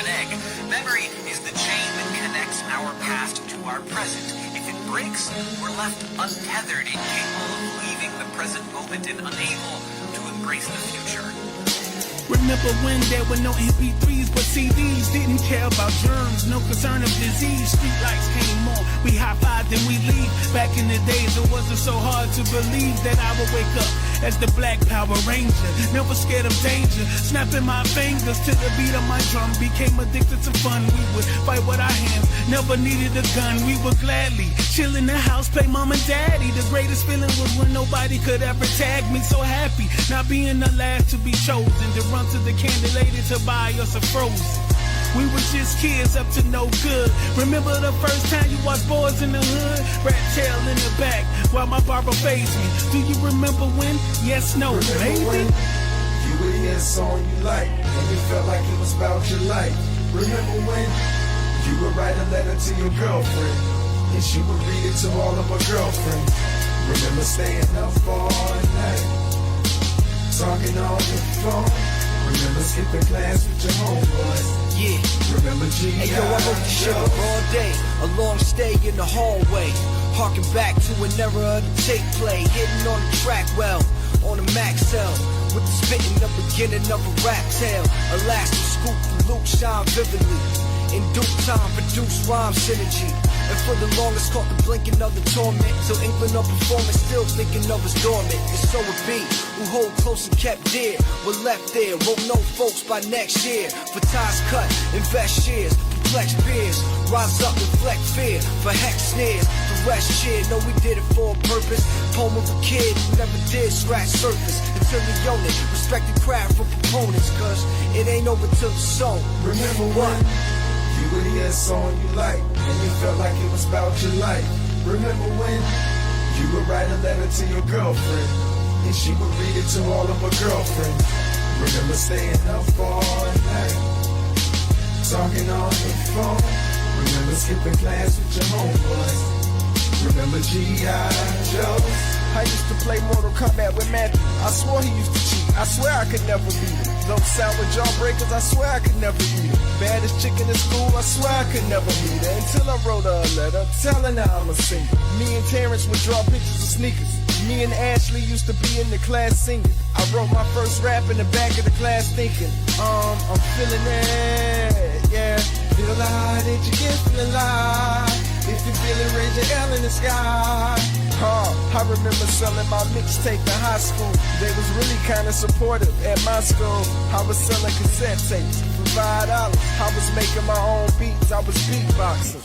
an egg. Memory is the chain that connects our past to our present. If it breaks, we're left untethered, incapable of leaving the present moment and unable to embrace the future. Remember when there were no MP3s but CDs? Didn't care about germs, no concern of disease. Street lights came on, we high-fived and we leave. Back in the days it wasn't so hard to believe that I would wake up as the Black Power Ranger, never scared of danger. Snapping my fingers to the beat of my drum, became addicted to fun. We would fight with our hands, never needed a gun. We would gladly chill in the house, play mom and daddy. The greatest feeling was when nobody could ever tag me. So happy, not being the last to be chosen, to run to the candy lady to buy us a Frozen. We were just kids up to no good. Remember the first time you watched Boys in the Hood? Rat tail in the back while my barber faced me. Do you remember when? Yes, no, maybe. When you would hear a song you liked and it felt like it was about your life. Remember when you would write a letter to your girlfriend and she would read it to all of her girlfriends. Remember staying up all night, talking on the phone. Remember skipping class with your homeboys. Yeah. Remember G.I. Hey yo, I wrote the shit up all day. A long stay in the hallway. Harking back to an era of the tape play. Hitting on the track well, on the Maxell. With the spitting, the beginning of a rap tale. Elastic scoop from Luke shine vividly. In due time, produce rhyme synergy. And for the longest caught the blinking of the torment. Till England of performance, still thinking of us dormant. And so it be, who hold close and kept dear. Were left there, won't know folks by next year. For ties cut, invest shares, perplex peers. Rise up, reflect fear, for hex snares. The rest cheer, know we did it for a purpose. Poem of a kid who never did scratch surface. Until we own it, respect the craft for proponents. Cause it ain't over till the soul. Remember what? You would hear a song you liked and it felt like it was about your life. Remember when you would write a letter to your girlfriend and she would read it to all of her girlfriends. Remember staying up all night, talking on the phone. Remember skipping class with your homeboys. Remember G.I. Joe. I used to play Mortal Kombat with Matthew. I swore he used to cheat. I swear I could never beat him. Those sound with jawbreakers, I swear I could never beat him. Baddest chick in the school, I swear I could never meet her. Until I wrote her a letter telling her I'm a singer. Me and Terrence would draw pictures of sneakers. Me and Ashley used to be in the class singing. I wrote my first rap in the back of the class thinking, I'm feeling it, yeah. Feel alive, did you get feeling alive? If you feel it, raise your L in the sky. I remember selling my mixtape in high school. They was really kinda supportive at my school. I was selling cassette tapes for $5. I was making my own beats, I was beatboxing.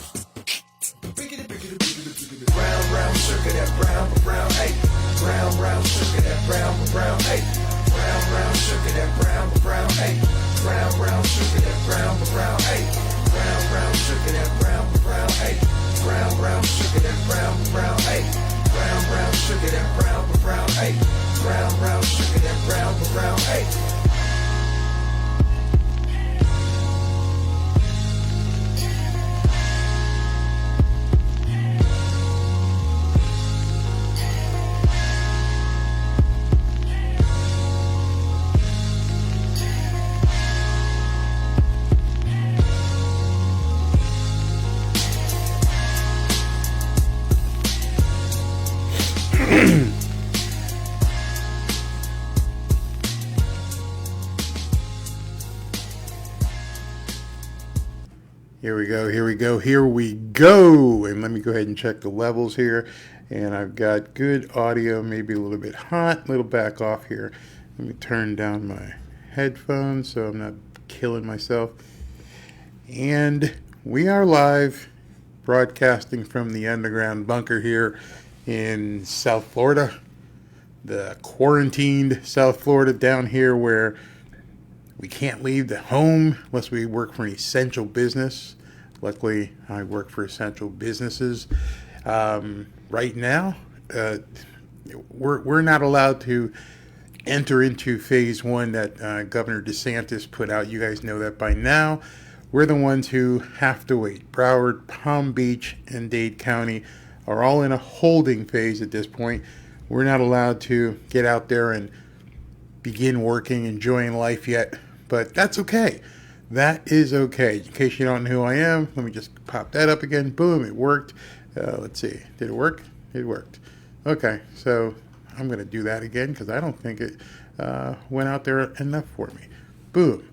Brown, brown, sugar, that brown, brown, hey. Brown, brown, sugar, that brown, brown, hey. Brown, brown, sugar, that brown, brown, hey. Brown, brown, sugar, that brown, brown, hey. Brown, brown, sugar, that brown, brown, hey. Brown, brown, sugar, that brown, brown, hey. Brown, brown, sugar, that brown, brown, hey. Brown, brown, sugar, that brown, brown, hey. Here we go. And let me go ahead and check the levels here. And I've got good audio, maybe a little bit hot, a little back off here. Let me turn down my headphones so I'm not killing myself. And we are live, broadcasting from the underground bunker here in South Florida. The quarantined South Florida down here where we can't leave the home unless we work for an essential business. Luckily, I work for essential businesses. Right now, we're not allowed to enter into phase one that Governor DeSantis put out. You guys know that by now. We're the ones who have to wait. Broward, Palm Beach, and Dade County are all in a holding phase at this point. We're not allowed to get out there and begin working, enjoying life yet, but that's okay. that is okay. In case you don't know who I am, let me just pop that up again. Boom, it worked. Let's see. Did it work? It worked. Okay, so I'm going to do that again because I don't think it went out there enough for me. Boom.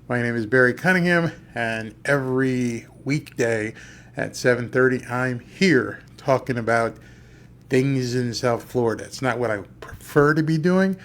My name is Barry Cunningham, and every weekday at 7:30, I'm here talking about things in South Florida. It's not what I prefer to be doing.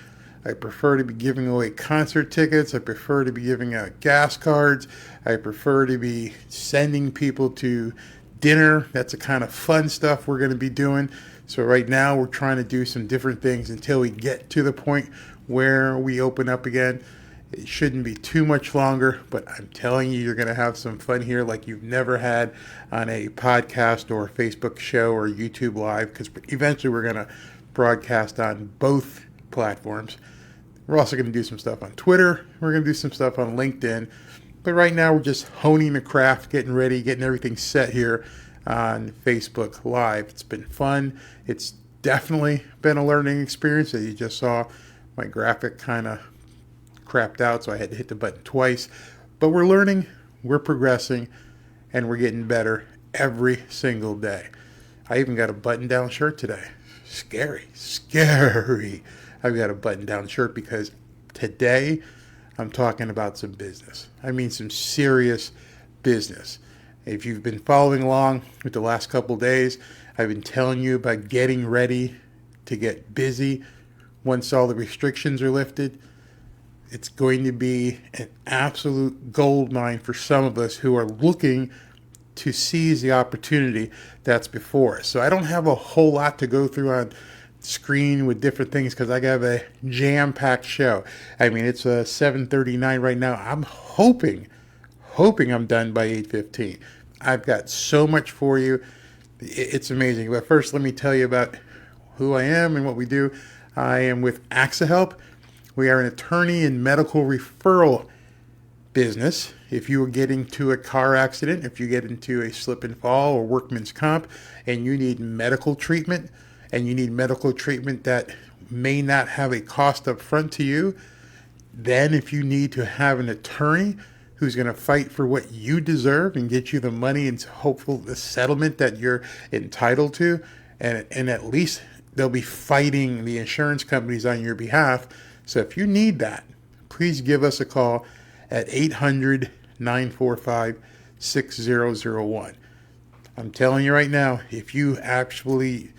I prefer to be giving away concert tickets. I prefer to be giving out gas cards. I prefer to be sending people to dinner. That's the kind of fun stuff we're going to be doing. So right now we're trying to do some different things until we get to the point where we open up again. It shouldn't be too much longer, but I'm telling you, you're going to have some fun here like you've never had on a podcast or a Facebook show or YouTube Live, because eventually we're going to broadcast on both platforms. We're also going to do some stuff on Twitter. We're going to do some stuff on LinkedIn. But right now we're just honing the craft, getting ready, getting everything set here on Facebook Live. It's been fun. It's definitely been a learning experience. As you just saw, my graphic kind of crapped out, so I had to hit the button twice. But we're learning, we're progressing, and we're getting better every single day. I even got a button-down shirt today. Scary. I've got a button-down shirt because today I'm talking about some business. I mean some serious business. If you've been following along with the last couple of days, I've been telling you about getting ready to get busy once all the restrictions are lifted. It's going to be an absolute gold mine for some of us who are looking to seize the opportunity that's before us. So I don't have a whole lot to go through on screen with different things because I got a jam-packed show. I mean, it's 7:39 right now. I'm hoping I'm done by 8:15. I've got so much for you. It's amazing. But first, let me tell you about who I am and what we do. I am with ACCIHELP. We are an attorney and medical referral business. If you get into a car accident, if you get into a slip and fall or workman's comp, and you need medical treatment, and you need medical treatment that may not have a cost up front to you, then if you need to have an attorney who's going to fight for what you deserve and get you the money and hopefully the settlement that you're entitled to, and at least they'll be fighting the insurance companies on your behalf. So if you need that, please give us a call at 800-945-6001. I'm telling you right now, if you actually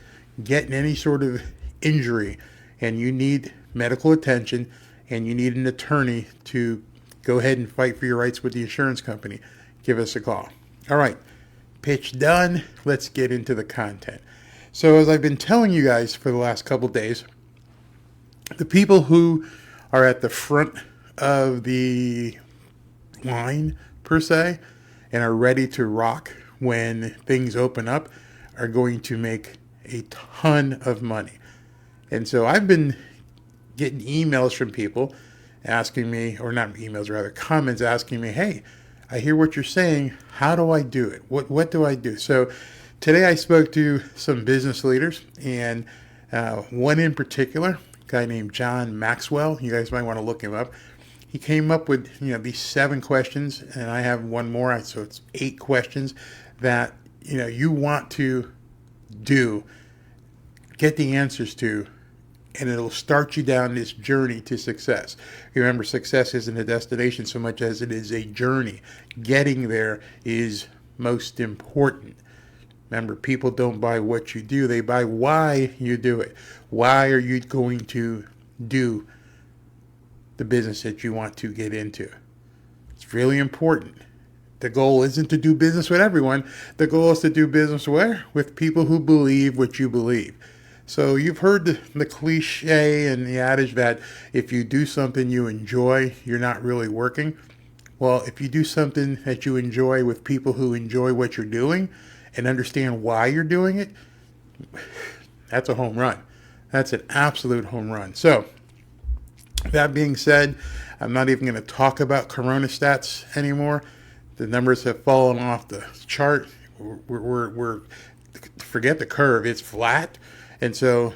get any sort of injury and you need medical attention and you need an attorney to go ahead and fight for your rights with the insurance company, give us a call. All right, pitch done. Let's get into the content. So as I've been telling you guys for the last couple days, the people who are at the front of the line, per se, and are ready to rock when things open up are going to make a ton of money. And so I've been getting emails from people asking me, or not emails, rather comments asking me, hey, I hear what you're saying. How do I do it? What do I do? So today I spoke to some business leaders, and one in particular, a guy named John Maxwell. You guys might want to look him up. He came up with these 7 questions, and I have one more, so it's 8 questions that you want to get the answers to, and it'll start you down this journey to success. Remember, success isn't a destination so much as it is a journey. Getting there is most important. Remember, people don't buy what you do, they buy why you do it. Why are you going to do the business that you want to get into? It's really important. The goal isn't to do business with everyone. The goal is to do business where? With people who believe what you believe. So you've heard the cliche and the adage that if you do something you enjoy, you're not really working. Well, if you do something that you enjoy with people who enjoy what you're doing and understand why you're doing it, that's a home run. That's an absolute home run. So that being said, I'm not even going to talk about Corona stats anymore. The numbers have fallen off the chart. We're forget the curve. It's flat. And so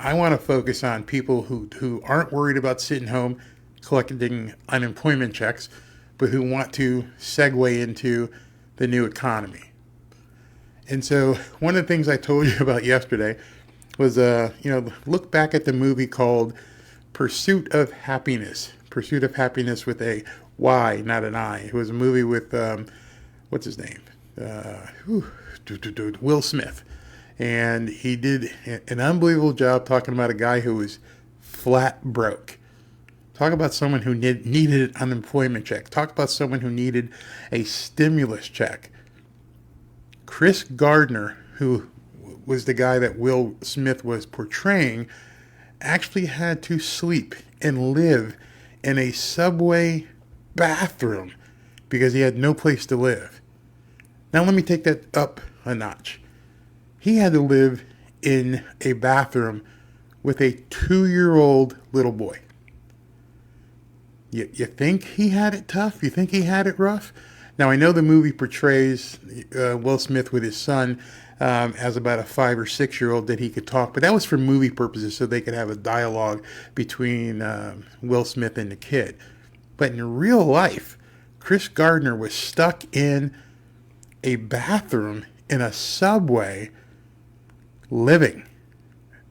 I want to focus on people who aren't worried about sitting home collecting unemployment checks, but who want to segue into the new economy. And so one of the things I told you about yesterday was, look back at the movie called Pursuit of Happiness. Pursuit of Happiness with a Y, not an I. It was a movie with, what's his name? Will Smith. And he did an unbelievable job talking about a guy who was flat broke. Talk about someone who needed an unemployment check. Talk about someone who needed a stimulus check. Chris Gardner, who was the guy that Will Smith was portraying, actually had to sleep and live in a subway bathroom because he had no place to live. Now let me take that up a notch. He had to live in a bathroom with a 2-year-old little boy. You think he had it tough? You think he had it rough? Now, I know the movie portrays Will Smith with his son as about a 5 or 6-year-old that he could talk, but that was for movie purposes so they could have a dialogue between Will Smith and the kid. But in real life, Chris Gardner was stuck in a bathroom in a subway living.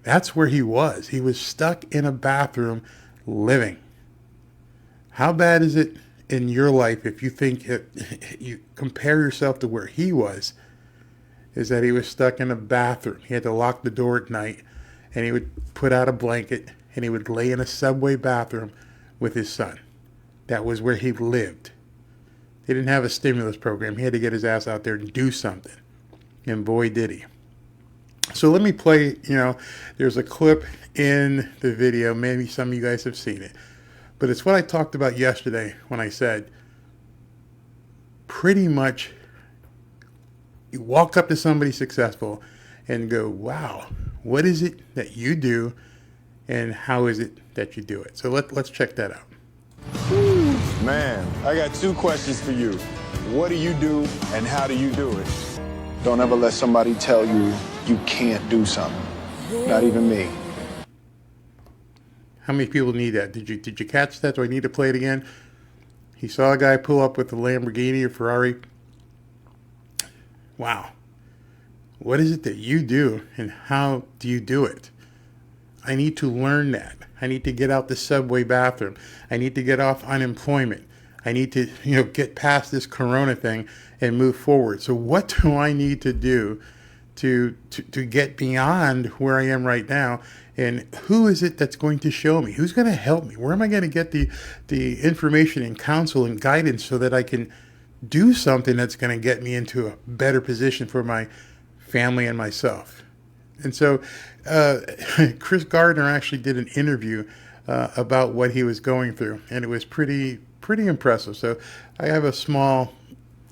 That's where he was. He was stuck in a bathroom living. How bad is it in your life if you think you compare yourself to where he was, is that he was stuck in a bathroom. He had to lock the door at night, and he would put out a blanket, and he would lay in a subway bathroom with his son. That was where he lived. He didn't have a stimulus program. He had to get his ass out there and do something. And boy, did he. So let me play, there's a clip in the video. Maybe some of you guys have seen it. But it's what I talked about yesterday when I said, pretty much, you walk up to somebody successful and go, wow, what is it that you do and how is it that you do it? So let's check that out. Man, I got 2 questions for you. What do you do and how do you do it? Don't ever let somebody tell you you can't do something. Not even me. How many people need that? Did you catch that? Do I need to play it again? He saw a guy pull up with a Lamborghini or Ferrari. Wow. What is it that you do and how do you do it? I need to learn that. I need to get out the subway bathroom. I need to get off unemployment. I need to, get past this corona thing and move forward. So what do I need to do to get beyond where I am right now? And who is it that's going to show me? Who's going to help me? Where am I going to get the information and counsel and guidance so that I can do something that's going to get me into a better position for my family and myself? And so Chris Gardner actually did an interview about what he was going through, and it was pretty impressive. So I have a small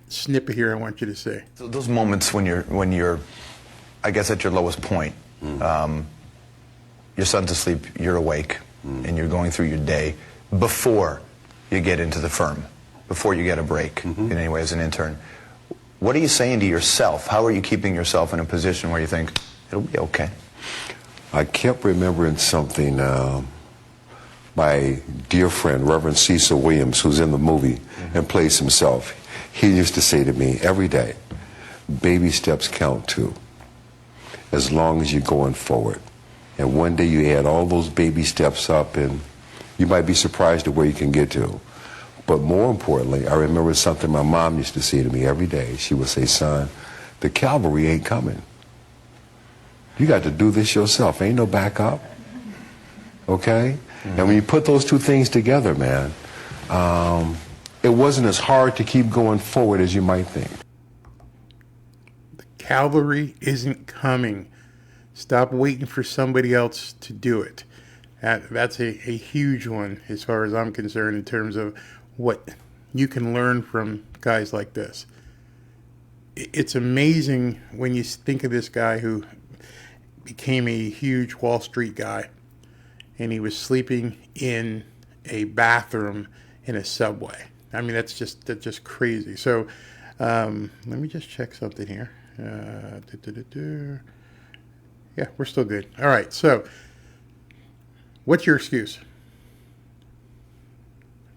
snippet here I want you to see. So those moments when you're, I guess, at your lowest point, your son's asleep, you're awake, and you're going through your day before you get into the firm, before you get a break, in any way as an intern. What are you saying to yourself? How are you keeping yourself in a position where you think, it'll be okay? I kept remembering something my dear friend, Reverend Cecil Williams, who's in the movie and plays himself. He used to say to me every day, baby steps count too, as long as you're going forward. And one day you add all those baby steps up and you might be surprised at where you can get to. But more importantly, I remember something my mom used to say to me every day. She would say, son, the cavalry ain't coming. You got to do this yourself. Ain't no backup. Okay? And when you put those 2 things together, man, it wasn't as hard to keep going forward as you might think. The cavalry isn't coming. Stop waiting for somebody else to do it. That's a huge one as far as I'm concerned in terms of what you can learn from guys like this. It's amazing when you think of this guy who became a huge Wall Street guy, and he was sleeping in a bathroom in a subway. I mean, that's just crazy. So let me just check something here. Yeah, we're still good. All right, so what's your excuse?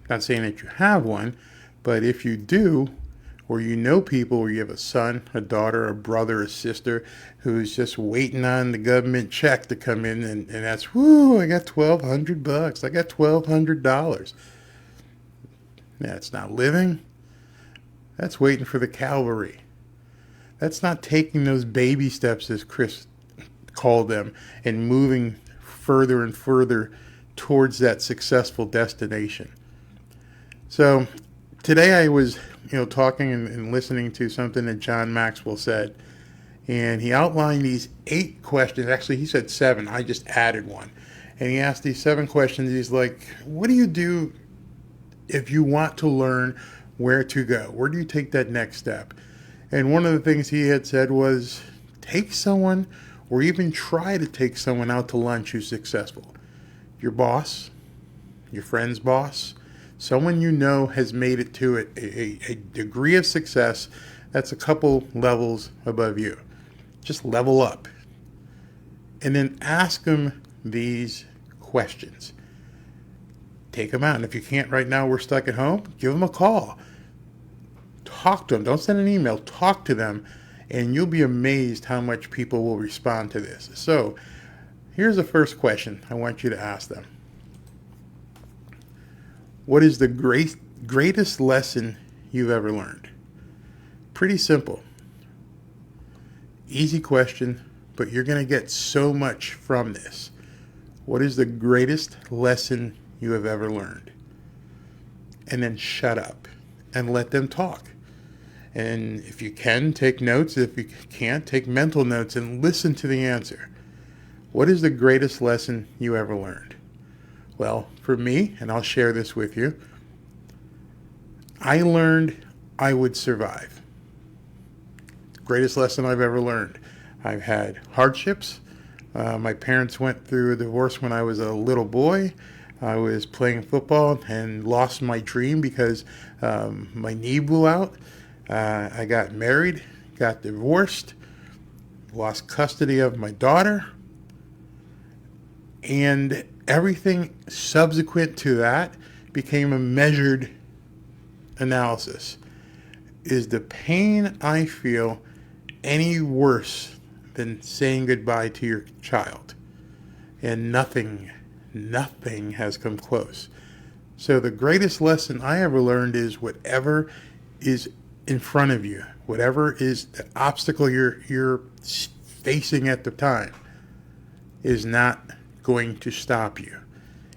Not saying that you have one, But if you do, or you know people, or you have a son, a daughter, a brother, a sister who's just waiting on the government check to come in, and that's, whoo, I got $1,200. I got $1,200. That's not living. That's waiting for the cavalry. That's not taking those baby steps, as Chris called them, and moving further and further towards that successful destination. So today I was, talking and listening to something that John Maxwell said, and he outlined these 8 questions. Actually, he said 7. I just added one. And he asked these 7 questions. He's like, what do you do if you want to learn where to go? Where do you take that next step? And one of the things he had said was, take someone, or even try to take someone out to lunch who's successful. Your boss, your friend's boss, someone you know has made it to a degree of success that's a couple levels above you. Just level up. And then ask them these questions. Take them out. And if you can't right now, we're stuck at home, give them a call. Talk to them. Don't send an email. Talk to them. And you'll be amazed how much people will respond to this. So here's the first question I want you to ask them. What is the greatest lesson you've ever learned? Pretty simple. Easy question, but you're going to get so much from this. What is the greatest lesson you have ever learned? And then shut up and let them talk. And if you can, take notes. If you can't, take mental notes and listen to the answer. What is the greatest lesson you ever learned? Well, for me, and I'll share this with you, I learned I would survive. Greatest lesson I've ever learned. I've had hardships. My parents went through a divorce when I was a little boy. I was playing football and lost my dream because my knee blew out. I got married, got divorced, lost custody of my daughter, and everything subsequent to that became a measured analysis. Is the pain I feel any worse than saying goodbye to your child? And nothing has come close. So the greatest lesson I ever learned is whatever is in front of you, whatever is the obstacle you're facing at the time, is not going to stop you.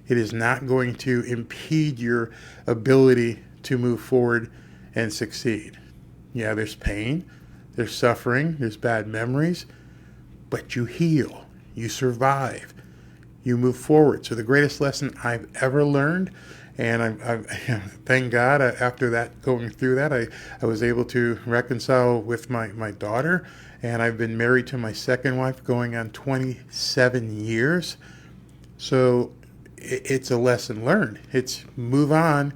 It is not going to impede your ability to move forward and succeed. Yeah, there's pain, there's suffering, there's bad memories, but you heal, you survive, you move forward. So the greatest lesson I've ever learned, and I thank God after that, going through that, I was able to reconcile with my daughter, and I've been married to my second wife going on 27 years. So it's a lesson learned. It's move on,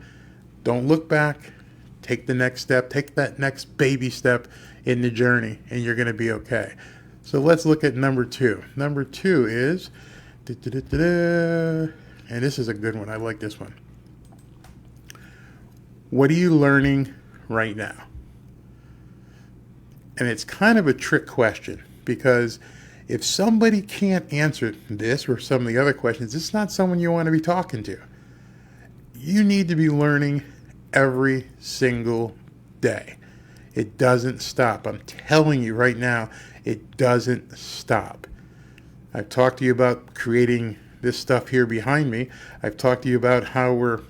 don't look back, take the next step, take that next baby step in the journey, and you're going to be okay. So let's look at number 2. Number 2 is, and this is a good one. I like this one. What are you learning right now? And it's kind of a trick question, because if somebody can't answer this or some of the other questions, it's not someone you want to be talking to. You need to be learning every single day. It doesn't stop. I'm telling you right now, it doesn't stop. I've talked to you about creating this stuff here behind me. I've talked to you about how we're,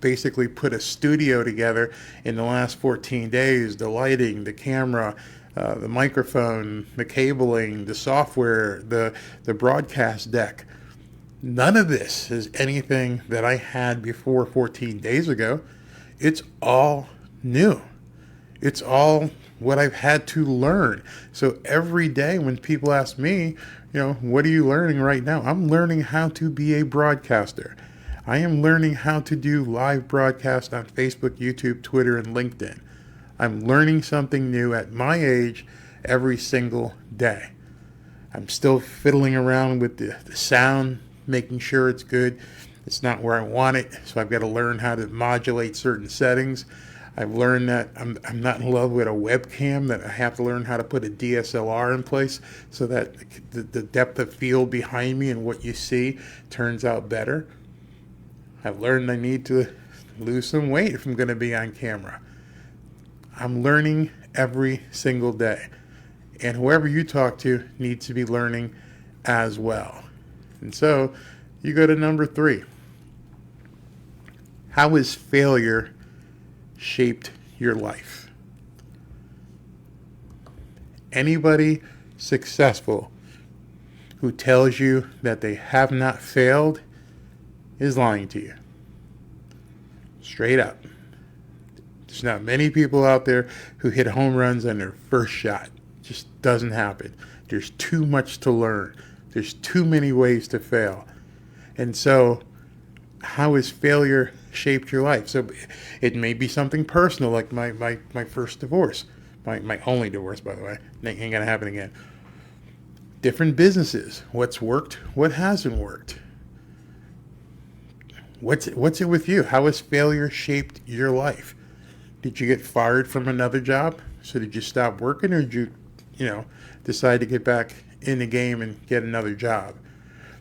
basically put a studio together in the last 14 days, the lighting, the camera, the microphone, the cabling, the software, the broadcast deck. None of this is anything that I had before 14 days ago. It's all new. It's all what I've had to learn. So every day when people ask me, what are you learning right now? I'm learning how to be a broadcaster. I am learning how to do live broadcasts on Facebook, YouTube, Twitter, and LinkedIn. I'm learning something new at my age every single day. I'm still fiddling around with the sound, making sure it's good. It's not where I want it, so I've got to learn how to modulate certain settings. I've learned that I'm not in love with a webcam, that I have to learn how to put a DSLR in place so that the depth of field behind me and what you see turns out better. I've learned I need to lose some weight if I'm going to be on camera. I'm learning every single day. And whoever you talk to needs to be learning as well. And so you go to number 3. How has failure shaped your life? Anybody successful who tells you that they have not failed is lying to you. Straight up. There's not many people out there who hit home runs on their first shot. It just doesn't happen. There's too much to learn. There's too many ways to fail. And so, how has failure shaped your life? So it may be something personal, like my first divorce. My only divorce, by the way. Ain't going to happen again. Different businesses. What's worked? What hasn't worked? What's it with you? How has failure shaped your life? Did you get fired from another job? So did you stop working, or did you decide to get back in the game and get another job?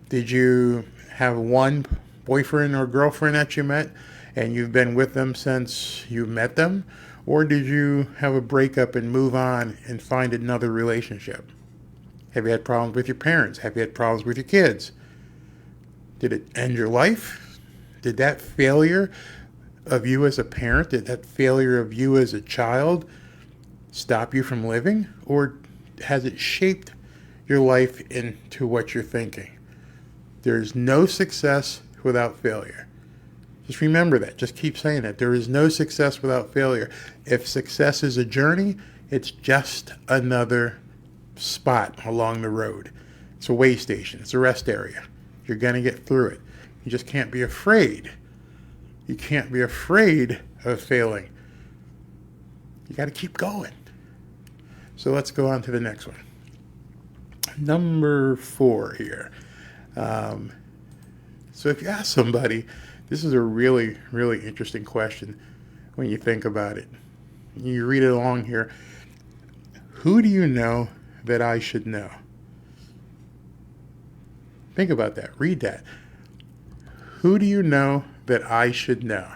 Did you have one boyfriend or girlfriend that you met and you've been with them since you met them? Or did you have a breakup and move on and find another relationship? Have you had problems with your parents? Have you had problems with your kids? Did it end your life? Did that failure of you as a parent, did that failure of you as a child stop you from living? Or has it shaped your life into what you're thinking? There's no success without failure. Just remember that. Just keep saying that. There is no success without failure. If success is a journey, it's just another spot along the road. It's a way station. It's a rest area. You're going to get through it. You just can't be afraid. You can't be afraid of failing. You got to keep going. So let's go on to the next one. Number 4 here. So if you ask somebody, this is a really, really interesting question when you think about it. You read it along here. Who do you know that I should know? Think about that. Read that. Who do you know that I should know?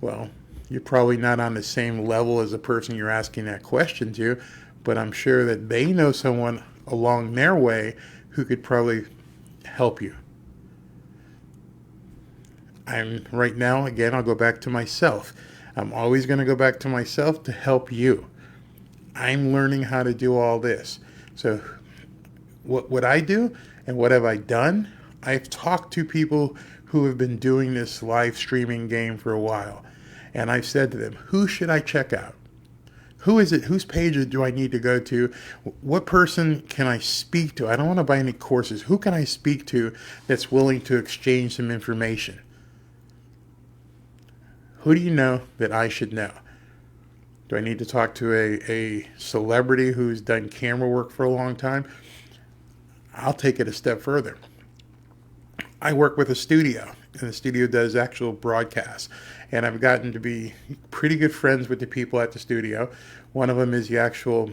Well, you're probably not on the same level as the person you're asking that question to, but I'm sure that they know someone along their way who could probably help you. Right now, again, I'll go back to myself. I'm always going to go back to myself to help you. I'm learning how to do all this. So what I do and what have I done? I've talked to people who have been doing this live streaming game for a while. And I've said to them, who should I check out? Who is it? Whose page do I need to go to? What person can I speak to? I don't want to buy any courses. Who can I speak to that's willing to exchange some information? Who do you know that I should know? Do I need to talk to a celebrity who's done camera work for a long time? I'll take it a step further. I work with a studio, and the studio does actual broadcasts. And I've gotten to be pretty good friends with the people at the studio. One of them is the actual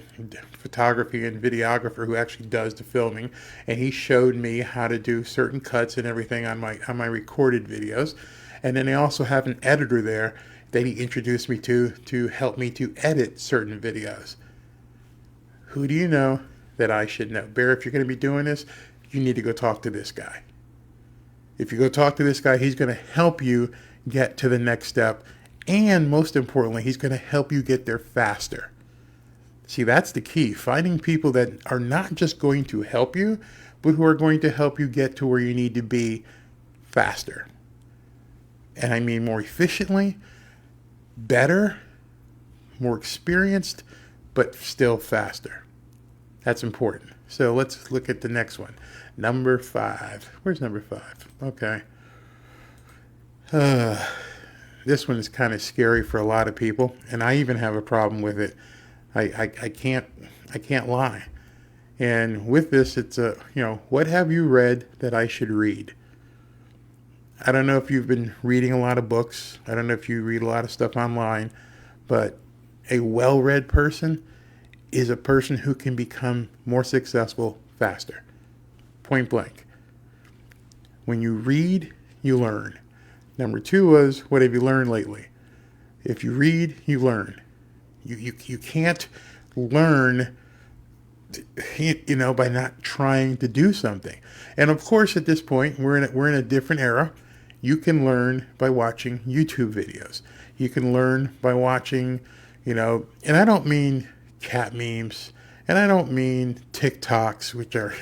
photography and videographer who actually does the filming. And he showed me how to do certain cuts and everything on my recorded videos. And then they also have an editor there that he introduced me to help me to edit certain videos. Who do you know that I should know? Bear, if you're going to be doing this, you need to go talk to this guy. If you go talk to this guy, he's going to help you get to the next step. And most importantly, he's going to help you get there faster. See, that's the key. Finding people that are not just going to help you, but who are going to help you get to where you need to be faster. And I mean more efficiently, better, more experienced, but still faster. That's important. So let's look at the next one. Number 5. Where's number 5? Okay. This one is kind of scary for a lot of people, and I even have a problem with it. I can't lie. And with this, it's what have you read that I should read? I don't know if you've been reading a lot of books. I don't know if you read a lot of stuff online, But a well-read person is a person who can become more successful faster. Point blank. When you read, you learn. Number 2 was, what have you learned lately? If you read, you learn. You can't learn, by not trying to do something. And of course, at this point, we're in a different era. You can learn by watching YouTube videos. You can learn by watching, and I don't mean cat memes, and I don't mean TikToks, which are,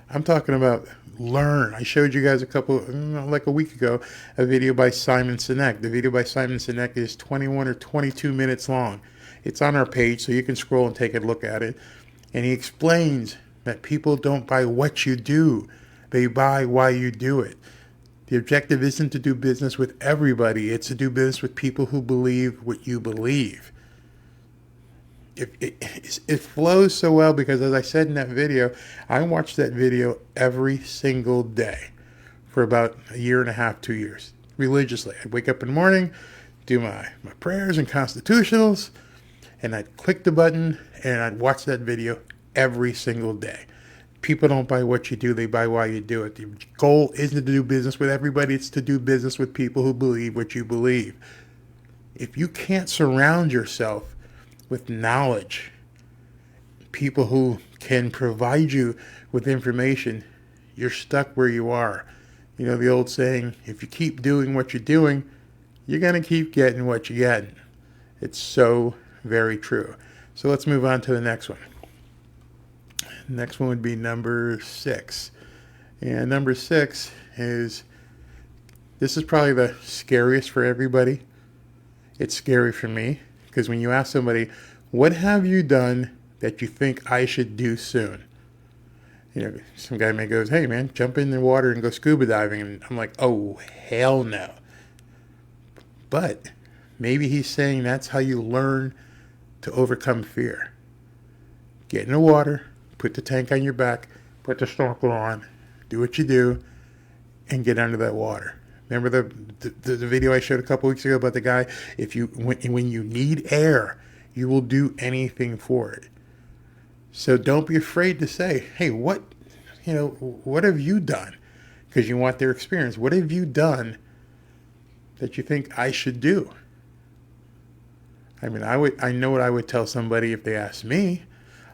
I'm talking about learn. I showed you guys like a week ago, a video by Simon Sinek. The video by Simon Sinek is 21 or 22 minutes long. It's on our page, so you can scroll and take a look at it. And he explains that people don't buy what you do. They buy why you do it. The objective isn't to do business with everybody. It's to do business with people who believe what you believe. It flows so well because, as I said in that video, I watched that video every single day for about a year and a half, 2 years, religiously. I'd wake up in the morning, do my prayers and constitutionals, and I'd click the button and I'd watch that video every single day. People don't buy what you do, they buy why you do it. The goal isn't to do business with everybody, it's to do business with people who believe what you believe. If you can't surround yourself with knowledge, people who can provide you with information, you're stuck where you are. The old saying, if you keep doing what you're doing, you're going to keep getting what you're getting. It's so very true. So let's move on to the next one. Next one would be number 6. And number 6 is, this is probably the scariest for everybody. It's scary for me. Because when you ask somebody, what have you done that you think I should do soon? Some guy may go, hey man, jump in the water and go scuba diving. And I'm like, oh, hell no. But maybe he's saying that's how you learn to overcome fear. Get in the water, put the tank on your back, put the snorkel on, do what you do, and get under that water. Remember the video I showed a couple weeks ago about the guy? When you need air, you will do anything for it. So don't be afraid to say, hey, what have you done? Because you want their experience. What have you done that you think I should do? I know what I would tell somebody if they asked me.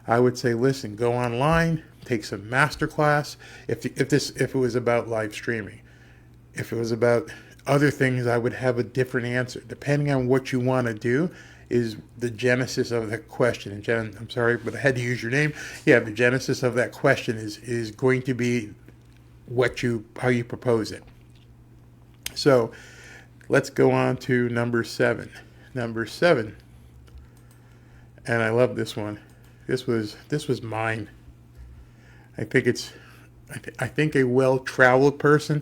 I would say, listen, go online, take some master class. If it was about live streaming. If it was about other things, I would have a different answer. Depending on what you want to do is the genesis of the question. And Jen, I'm sorry, but I had to use your name. Yeah, the genesis of that question is going to be how you propose it. So let's go on to number 7. Number 7, and I love this one. This was mine. I think a well-traveled person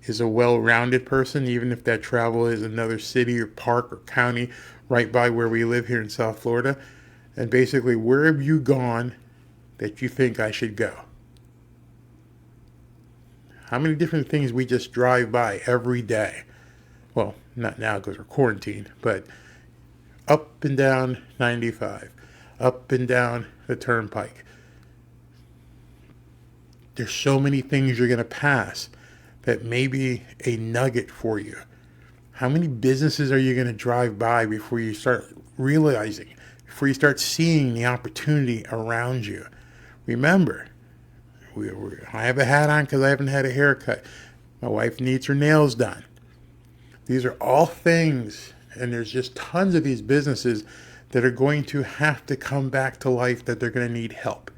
is a well-rounded person, even if that travel is another city or park or county right by where we live here in South Florida. And basically, where have you gone that you think I should go? How many different things we just drive by every day? Well, not now because we're quarantined, but up and down 95, up and down the turnpike. There's so many things you're going to pass that may be a nugget for you. How many businesses are you going to drive by before you start realizing, before you start seeing the opportunity around you? Remember, I have a hat on because I haven't had a haircut. My wife needs her nails done. These are all things, and there's just tons of these businesses that are going to have to come back to life, that they're going to need help.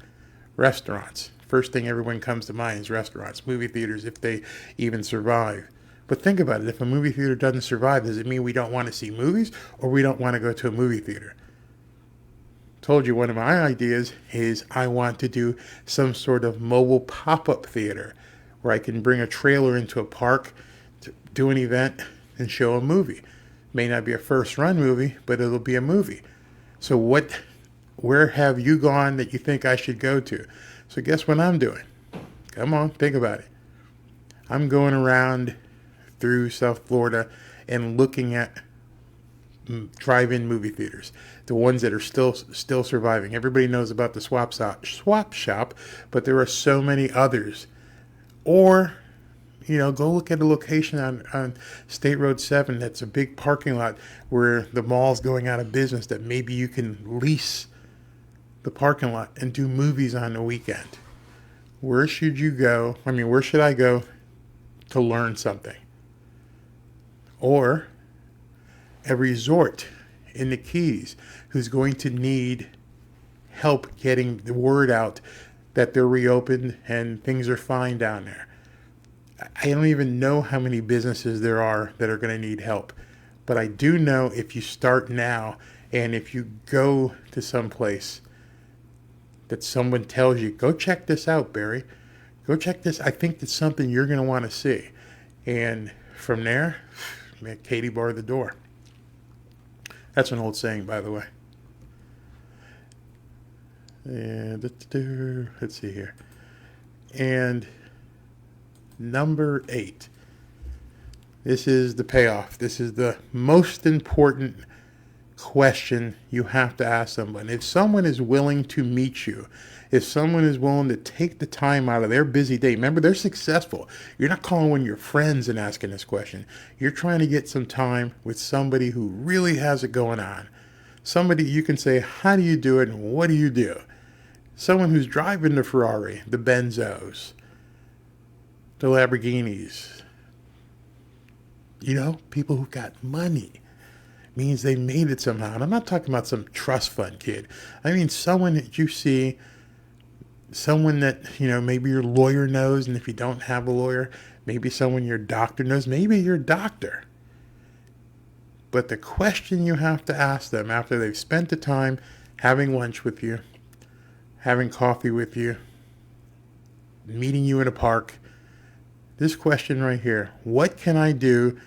Restaurants. First thing everyone comes to mind is restaurants, movie theaters, if they even survive. But think about it. If a movie theater doesn't survive, does it mean we don't want to see movies or we don't want to go to a movie theater? Told you one of my ideas is I want to do some sort of mobile pop-up theater where I can bring a trailer into a park, to do an event, and show a movie. May not be a first-run movie, but it'll be a movie. So where have you gone that you think I should go to? So guess what I'm doing? Come on, think about it. I'm going around through South Florida and looking at drive-in movie theaters, the ones that are still surviving. Everybody knows about the swap shop, but there are so many others. Or, go look at a location on State Road 7 that's a big parking lot where the mall's going out of business, that maybe you can lease the parking lot and do movies on the weekend. Where should you go? Where should I go to learn something? Or a resort in the Keys who's going to need help getting the word out that they're reopened and things are fine down there. I don't even know how many businesses there are that are going to need help. But I do know if you start now and if you go to some place that someone tells you, go check this out, Barry. Go check this. I think it's something you're going to want to see. And from there, Katie barred the door. That's an old saying, by the way. And let's see here. And number 8. This is the payoff. This is the most important question you have to ask someone. If someone is willing to meet you, if someone is willing to take the time out of their busy day, remember, they're successful. You're not calling one of your friends and asking this question. You're trying to get some time with somebody who really has it going on. Somebody you can say, how do you do it and what do you do? Someone who's driving the Ferrari, the Benzos, the Lamborghinis. People who got money. Means they made it somehow. And I'm not talking about some trust fund kid. I mean someone that you see, someone that, maybe your lawyer knows, and if you don't have a lawyer, maybe someone your doctor knows, maybe your doctor. But the question you have to ask them after they've spent the time having lunch with you, having coffee with you, meeting you in a park, this question right here: what can I do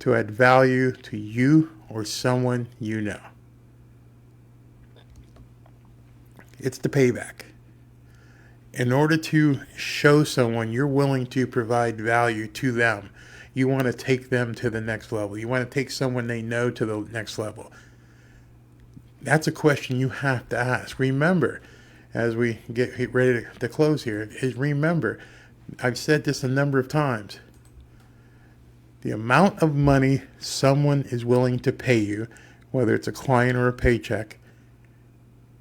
to add value to you or someone you know? It's the payback. In order to show someone you're willing to provide value to them, you want to take them to the next level. You want to take someone they know to the next level. That's a question you have to ask. Remember, as we get ready to close here, remember, I've said this a number of times. The amount of money someone is willing to pay you, whether it's a client or a paycheck,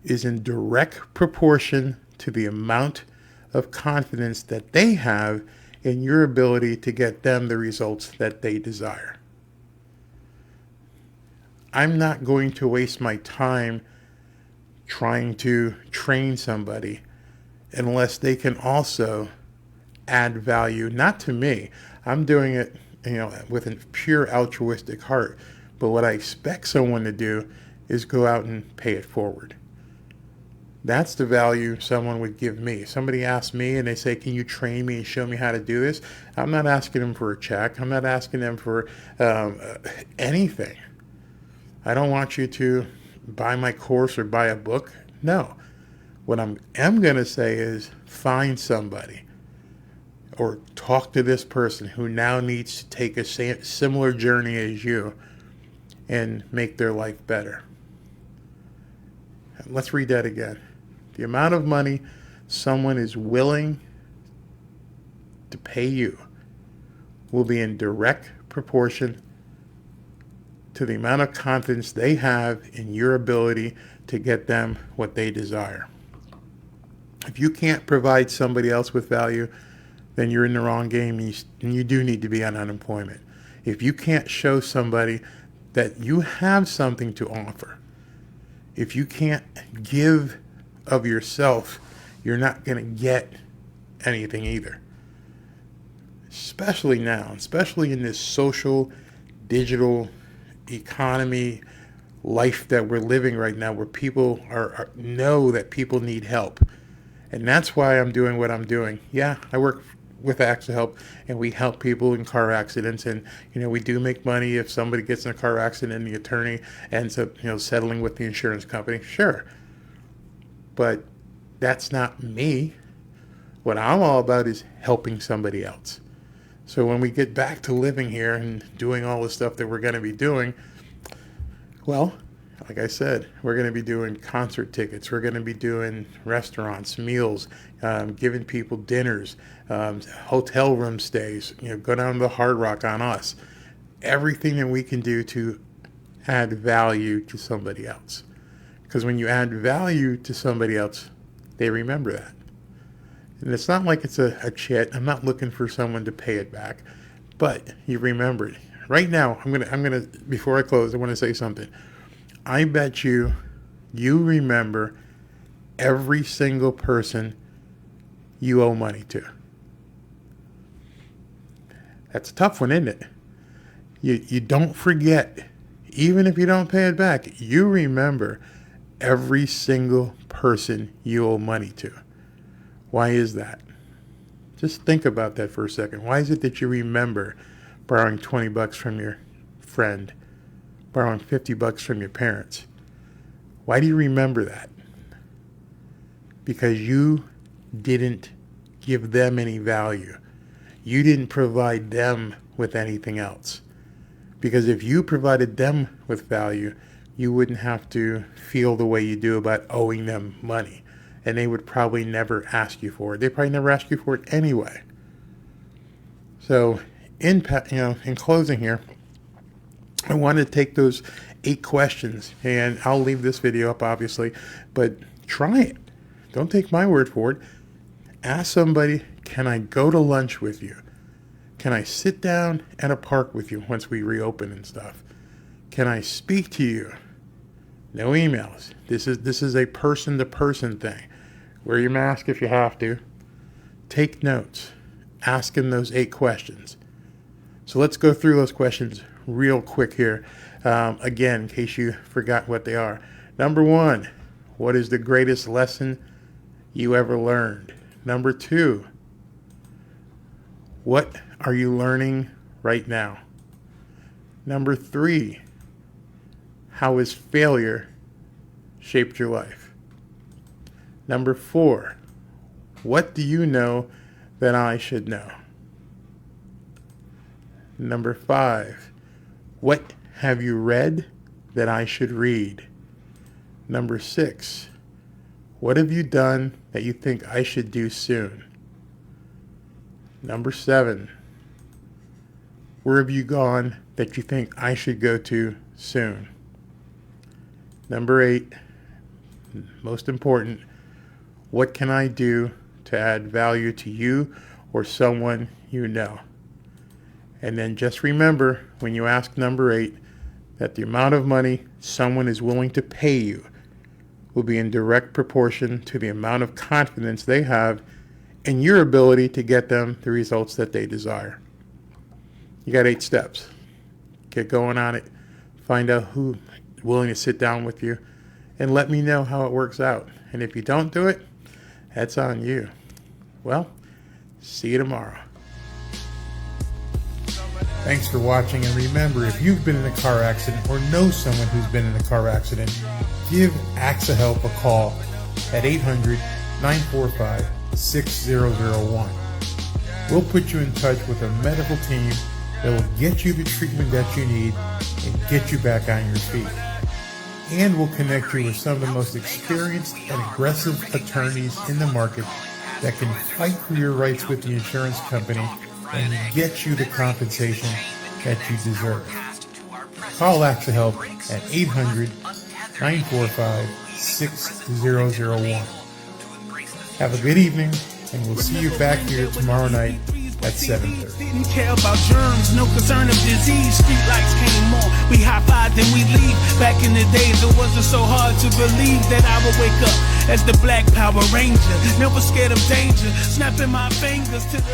is in direct proportion to the amount of confidence that they have in your ability to get them the results that they desire. I'm not going to waste my time trying to train somebody unless they can also add value, not to me. I'm doing it, with a pure altruistic heart. But what I expect someone to do is go out and pay it forward. That's the value someone would give me. Somebody asks me and they say, can you train me and show me how to do this? I'm not asking them for a check. I'm not asking them for anything. I don't want you to buy my course or buy a book. No. What I am going to say is find somebody or talk to this person who now needs to take a similar journey as you and make their life better. Let's read that again. The amount of money someone is willing to pay you will be in direct proportion to the amount of confidence they have in your ability to get them what they desire. If you can't provide somebody else with value, then you're in the wrong game, and you do need to be on unemployment. If you can't show somebody that you have something to offer, if you can't give of yourself, you're not going to get anything either. Especially now, especially in this social, digital economy life that we're living right now, where people know that people need help. And that's why I'm doing what I'm doing. Yeah, I work with ACCIHELP, and we help people in car accidents, and we do make money if somebody gets in a car accident and the attorney ends up settling with the insurance company. Sure, but that's not me. What I'm all about is helping somebody else. So when we get back to living here and doing all the stuff that we're going to be doing, Well, like I said, we're going to be doing concert tickets. We're going to be doing restaurants, meals, giving people dinners, hotel room stays. Go down to the Hard Rock on us. Everything that we can do to add value to somebody else. Because when you add value to somebody else, they remember that. And it's not like it's a chit. I'm not looking for someone to pay it back, but you remember it. Right now, I'm gonna before I close, I want to say something. I bet you remember every single person you owe money to. That's a tough one, isn't it? You don't forget, even if you don't pay it back, you remember every single person you owe money to. Why is that? Just think about that for a second. Why is it that you remember borrowing $20 from your friend, borrowing $50 from your parents? Why do you remember that? Because you didn't give them any value. You didn't provide them with anything else. Because if you provided them with value, you wouldn't have to feel the way you do about owing them money. And they would probably never ask you for it. They probably never ask you for it anyway. So, in closing here, I want to take those 8 questions, and I'll leave this video up, obviously, but try it. Don't take my word for it. Ask somebody, can I go to lunch with you? Can I sit down at a park with you once we reopen and stuff? Can I speak to you? No emails. This is a person-to-person thing. Wear your mask if you have to. Take notes. Ask them those 8 questions. So let's go through those questions real quick here. Again, in case you forgot what they are. Number 1, what is the greatest lesson you ever learned? Number 2, what are you learning right now? Number 3, how has failure shaped your life? Number 4, what do you know that I should know? Number 5, what have you read that I should read? Number 6, what have you done that you think I should do soon? Number 7, where have you gone that you think I should go to soon? Number 8, most important, what can I do to add value to you or someone you know? And then just remember, when you ask number 8, that the amount of money someone is willing to pay you will be in direct proportion to the amount of confidence they have in your ability to get them the results that they desire. You got 8 steps. Get going on it. Find out who's willing to sit down with you and let me know how it works out. And if you don't do it, that's on you. Well, see you tomorrow. Thanks for watching, and remember, if you've been in a car accident or know someone who's been in a car accident, give ACCIHELP a call at 800-945-6001. We'll put you in touch with a medical team that will get you the treatment that you need and get you back on your feet. And we'll connect you with some of the most experienced and aggressive attorneys in the market that can fight for your rights with the insurance company and get you the compensation that you deserve. Call ACCIHELP at 800-945-6001. Have a good evening, and we'll see you back here tomorrow night at 7:30. Didn't care about germs, no concern of disease. Street lights came on, we high-fived and we leave. Back in the days, it wasn't so hard to believe that I would wake up as the Black Power Ranger, never scared of danger, snapping my fingers to the